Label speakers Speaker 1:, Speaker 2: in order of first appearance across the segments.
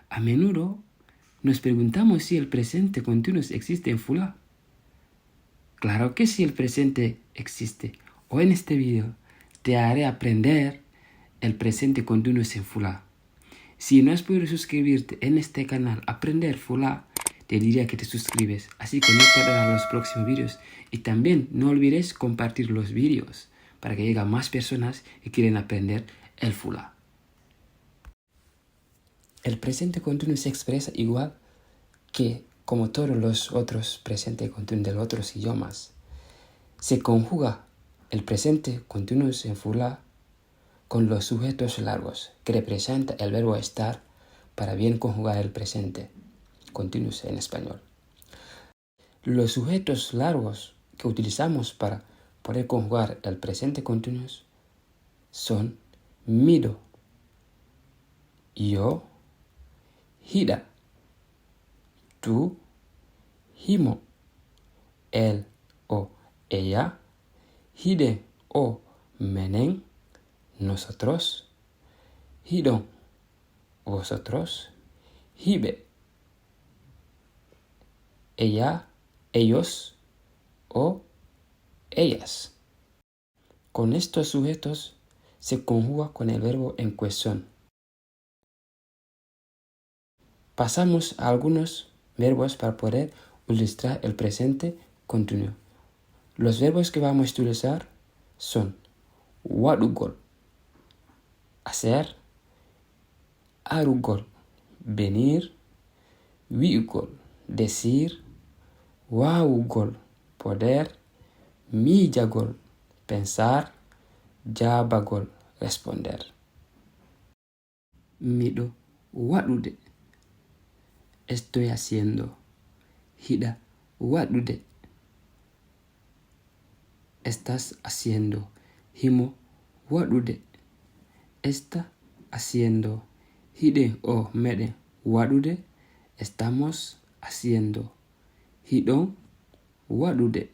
Speaker 1: A menudo nos preguntamos si el presente continuo existe en Fula. Claro que sí, el presente existe. Hoy en este video te haré aprender el presente continuo en Fula. Si no has podido suscribirte en este canal Aprender Fula, te diría que te suscribes, así que no perderás los próximos vídeos. Y también no olvides compartir los vídeos para que lleguen más personas que quieren aprender el Fula. El presente continuo se expresa igual que como todos los otros presentes continuos de los otros idiomas. Se conjuga el presente continuo en Fula con los sujetos largos, que representa el verbo estar para bien conjugar el presente continuo en español. Los sujetos largos que utilizamos para poder conjugar el presente continuo son mido, yo, hida, tú, himo, él o ella, hide o menen, nosotros, hidon, vosotros, hibe, ella, ellos o ellas. Con estos sujetos se conjuga con el verbo en cuestión. Pasamos a algunos verbos para poder ilustrar el presente continuo. Los verbos que vamos a utilizar son wadugol, hacer, arugol, venir, wiugol, decir, wawugol, poder, mijagol, pensar, jabagol, responder. Mido wadude, estoy haciendo. Hida wadude, estás haciendo. Himo wadude, está haciendo. Hide o mede wadude, estamos haciendo. Hidon wadude,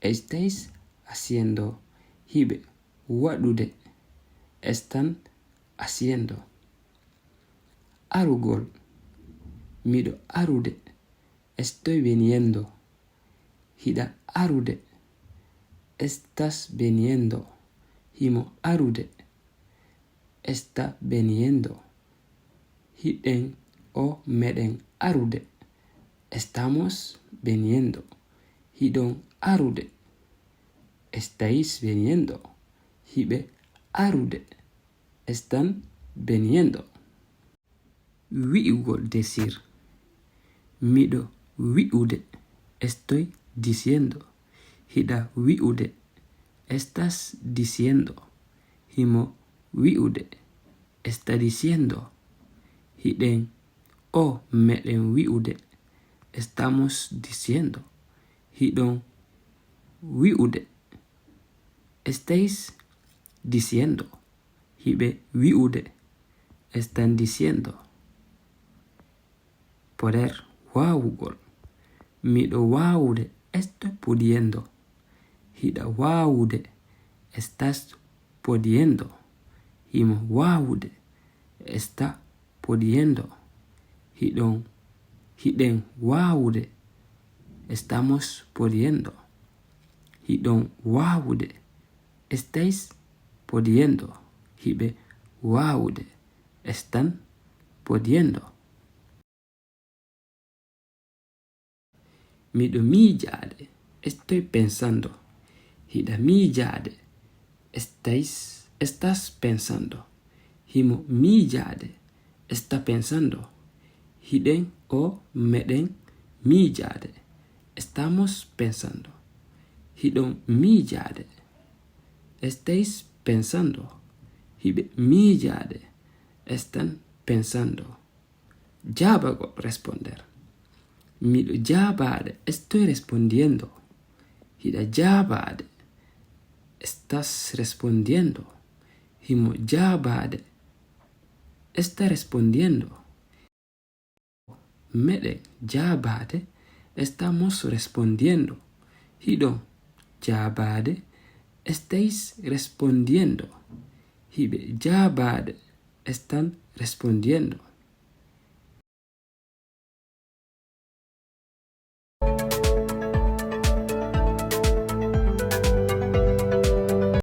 Speaker 1: estáis haciendo. Hibe wadude, están haciendo. Arugol, mido arude, estoy viniendo. Hida arude, estás viniendo. Himo arude, está viniendo. Hiden o meden arude, estamos viniendo. Hidon arude, estáis viniendo. Hibe arude, están viniendo. Wiugol, decir. Mido wiude, estoy diciendo. Hida wiude, estás diciendo. Himo wiude, está diciendo. Hiden o meden wiude, estamos diciendo. Hidon wiude, estáis diciendo. Hibe wiude, están diciendo. Poder wawugol, mido wawude, estoy pudiendo. Hida wawude, estás pudiendo. Himo wawude, está pudiendo. Hiden wawude, estamos pudiendo. Hidon wawude, estáis pudiendo. Hibe wawude, están pudiendo. Mido mijade, estoy pensando. Hida mijade, estás pensando. Himo mijade, está pensando. Hiden o meden mijade, estamos pensando. Hidon mijade, estáis pensando. Hibe mijade, están pensando. Jabago, responder. Mido jabade, estoy respondiendo. Hida jabade, estás respondiendo. Himo jabade, está respondiendo. Mede jabade, estamos respondiendo. Hidon jabade, estáis respondiendo. Hibe jabade, están respondiendo.